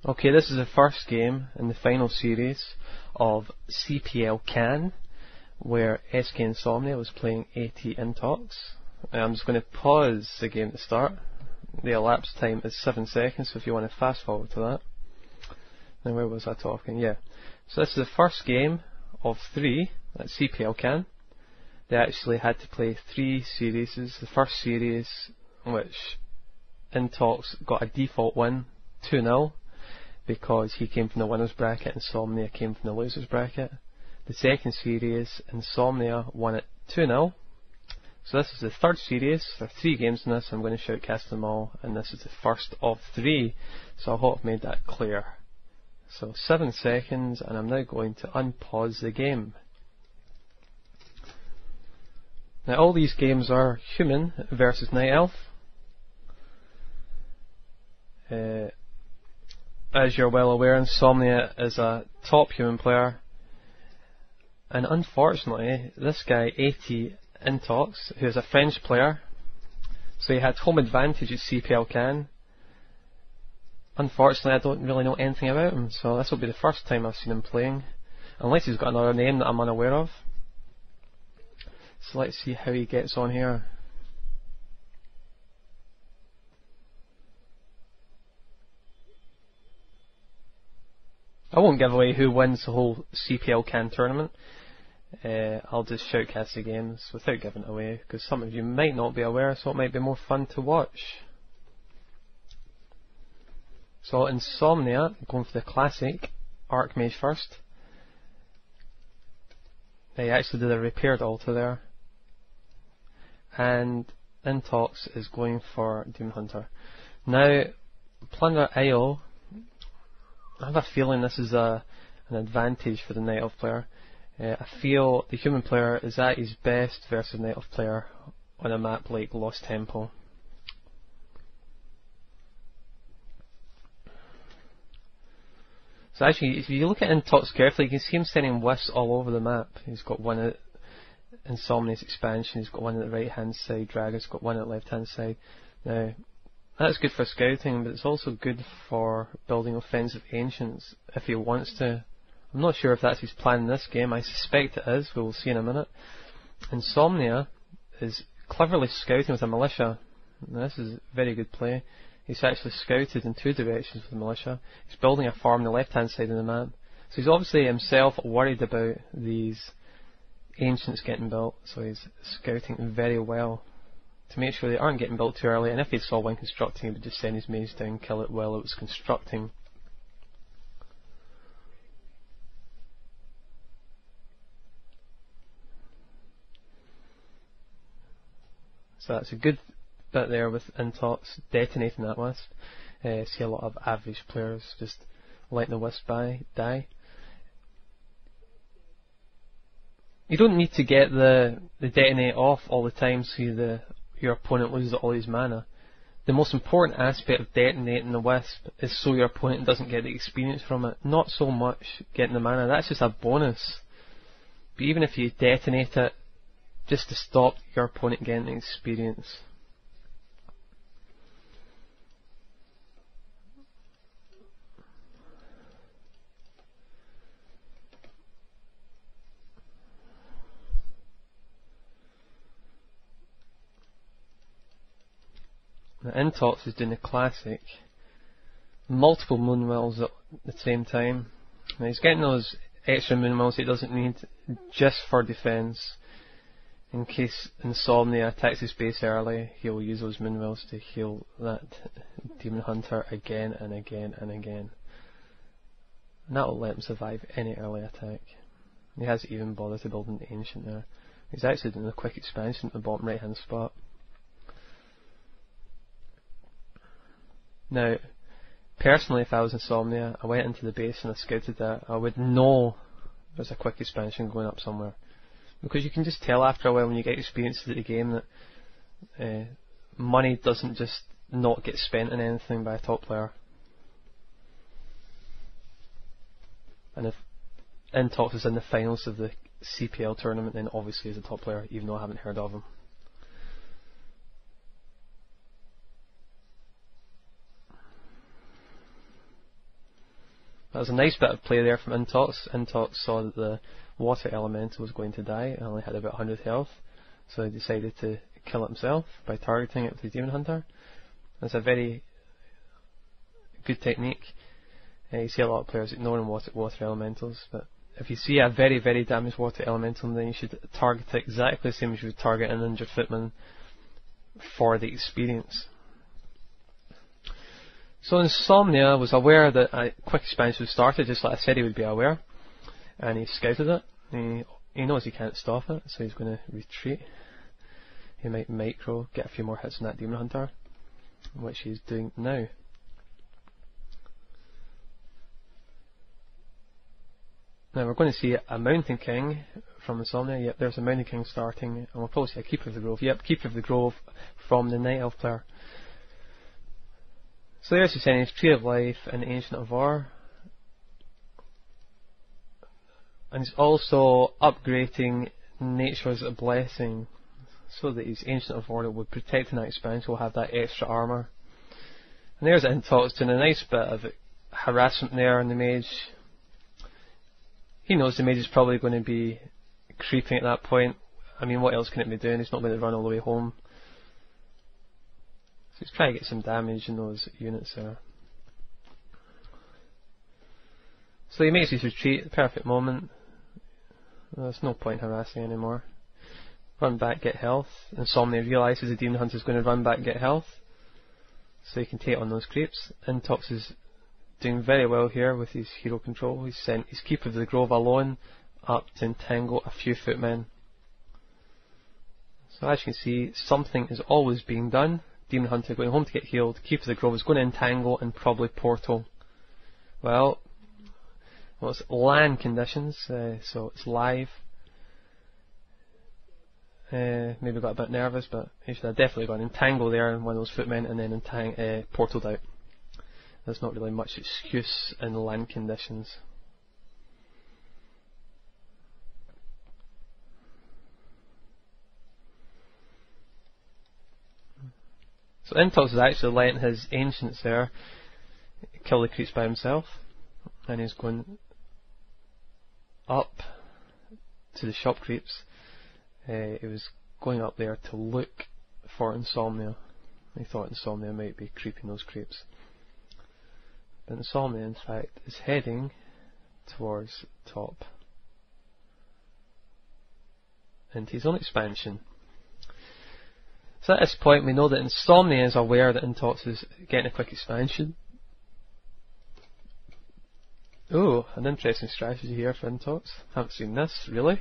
Okay, this is the first game in the final series of CPL Can, where SK Insomnia was playing AT Intox. I'm just going to pause the game to start. The elapsed time is 7 seconds, so if you want to fast forward to that. Now where was I talking? Yeah. So this is the first game of 3 at CPL Can. They actually had to play 3 series. The first series, which Intox got a default win, 2-0. Because he came from the winner's bracket, Insomnia came from the loser's bracket. The second series, Insomnia won it 2-0. So this is the third series. There are 3 games in this. I'm going to shoutcast them all, and this is the first of 3. So I hope I've made that clear. So 7 seconds, and I'm now going to unpause the game. Now all these games are human versus night elf. As you're well aware, Insomnia is a top human player, and unfortunately this guy AT Intox, who is a French player, so he had home advantage at CPL Can. Unfortunately I don't really know anything about him, so this will be the first time I've seen him playing, unless he's got another name that I'm unaware of. So let's see how he gets on here. I won't give away who wins the whole CPL Can tournament. I'll just shoutcast the games without giving it away, because some of you might not be aware, so it might be more fun to watch. So Insomnia, going for the classic Archmage first. They actually did a repaired altar there. And Intox is going for Demon Hunter. Now, Plunder IO, I have a feeling this is an advantage for the Night Elf player. I feel the human player is at his best versus Night Elf player on a map like Lost Temple. So actually, if you look at Intox carefully, you can see him sending wisps all over the map. He's got one at Insomnia's expansion, he's got one at the right hand side, Dragon's got one at the left hand side. Now, that's good for scouting, but it's also good for building offensive ancients if he wants to. I'm not sure if that's his plan in this game. I suspect it is. We will see in a minute. Insomnia is cleverly scouting with a militia. Now, this is very good play. He's actually scouted in 2 directions with the militia. He's building a farm on the left hand side of the map. So he's obviously himself worried about these ancients getting built, so he's scouting very well to make sure they aren't getting built too early, and if he saw one constructing, he would just send his mage down and kill it while it was constructing. So that's a good bit there with Intox detonating that wisp. See a lot of average players just letting the wisp die. You don't need to get the detonate off all the time so your opponent loses all his mana. The most important aspect of detonating the wisp is so your opponent doesn't get the experience from it, not so much getting the mana. That's just a bonus. But even if you detonate it, just to stop your opponent getting the experience. Now, Intox is doing the classic, multiple moonwells at the same time. Now he's getting those extra moonwells he doesn't need just for defense. In case Insomnia attacks his base early, he'll use those moonwells to heal that Demon Hunter again and again and again. And that will let him survive any early attack. He hasn't even bothered to build an ancient there. He's actually doing a quick expansion at the bottom right hand spot. Now, personally, if I was Insomnia, I went into the base and I scouted that, I would know there's a quick expansion going up somewhere. Because you can just tell after a while when you get experience of the game that money doesn't just not get spent on anything by a top player. And if Intox is in the finals of the CPL tournament, then obviously he's a top player, even though I haven't heard of him. That was a nice bit of play there from Intox. Intox saw that the water elemental was going to die and only had about 100 health, so he decided to kill it himself by targeting it with his Demon Hunter. That's a very good technique. You see a lot of players ignoring water elementals, but if you see a very, very damaged water elemental, then you should target it exactly the same as you would target an injured footman for the experience. So Insomnia was aware that a quick expansion started, just like I said he would be aware, and he scouted it. He knows he can't stop it, so he's going to retreat. He might micro, get a few more hits on that Demon Hunter, which he's doing now. Now we're going to see a Mountain King from Insomnia. Yep, there's a Mountain King starting, and we'll probably see a Keeper of the Grove. Yep, Keeper of the Grove from the Night Elf player. So there's his enemies, Tree of Life and Ancient of War. And he's also upgrading Nature's Blessing, so that his Ancient of War would protect in that expansion, will have that extra armour. And there's Intox doing a nice bit of harassment there on the mage. He knows the mage is probably going to be creeping at that point. I mean, what else can it be doing? He's not going to run all the way home. So he's trying to get some damage in those units there. So he makes his retreat at the perfect moment. There's no point harassing anymore. Run back, get health. Insomnia realises the Demon Hunter is going to run back and get health, so he can take on those creeps. Intox is doing very well here with his hero control. He's sent his Keeper of the Grove alone up to entangle a few footmen. So as you can see, something is always being done. Demon Hunter going home to get healed. Keeper of the Grove is going to entangle and probably portal. Well, it's LAN conditions, so it's live. Maybe got a bit nervous, but he should have definitely got an entangle there in one of those footmen and then portaled out. There's not really much excuse in LAN conditions. So Intox has actually lent his ancients there kill the creeps by himself, and he's going up to the shop creeps. He was going up there to look for Insomnia. He thought Insomnia might be creeping those creeps. But Insomnia, in fact, is heading towards top into his own expansion. So at this point we know that Insomnia is aware that Intox is getting a quick expansion. Oh, an interesting strategy here for Intox. Haven't seen this, really.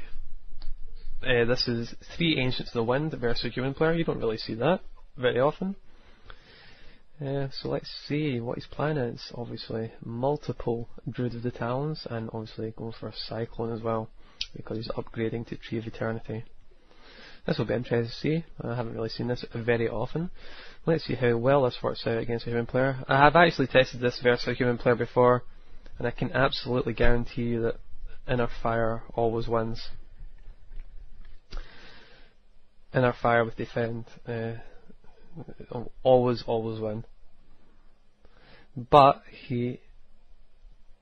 This is 3 Ancients of the Wind versus a human player. You don't really see that very often. So let's see what his plan is. Obviously multiple Druid of the Talons, and obviously going for a Cyclone as well, because he's upgrading to Tree of Eternity. This will be interesting to see. I haven't really seen this very often. Let's see how well this works out against a human player. I have actually tested this versus a human player before, and I can absolutely guarantee you that Inner Fire always wins. Inner Fire with Defend always win. But he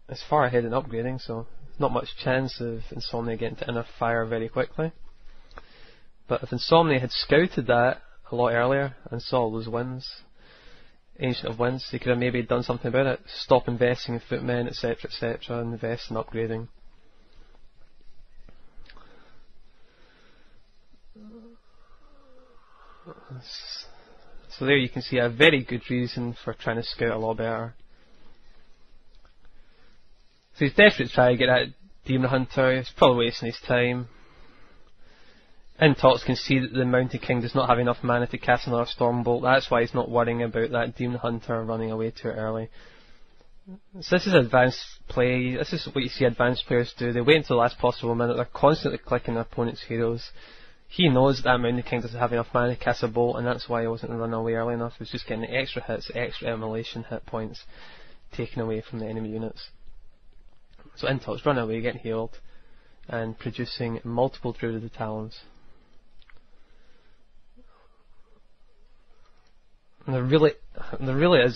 is far ahead in upgrading, so not much chance of Insomnia getting to Inner Fire very quickly. But if Insomnia had scouted that a lot earlier and saw all those wins, Ancient of Winds, he could have maybe done something about it. Stop investing in footmen, etc, and invest in upgrading. So there you can see a very good reason for trying to scout a lot better. So he's desperate to try to get that Demon Hunter. He's probably wasting his time. Intox can see that the Mountain King does not have enough mana to cast another Stormbolt. That's why he's not worrying about that Demon Hunter running away too early. So this is advanced play. This is what you see advanced players do. They wait until the last possible minute. They're constantly clicking their opponent's heroes. He knows that Mountain King doesn't have enough mana to cast a bolt, and that's why he wasn't running away early enough. He was just getting the extra hits, extra immolation hit points taken away from the enemy units. So Intox running away, getting healed, and producing multiple Druid of the Talons. And there really is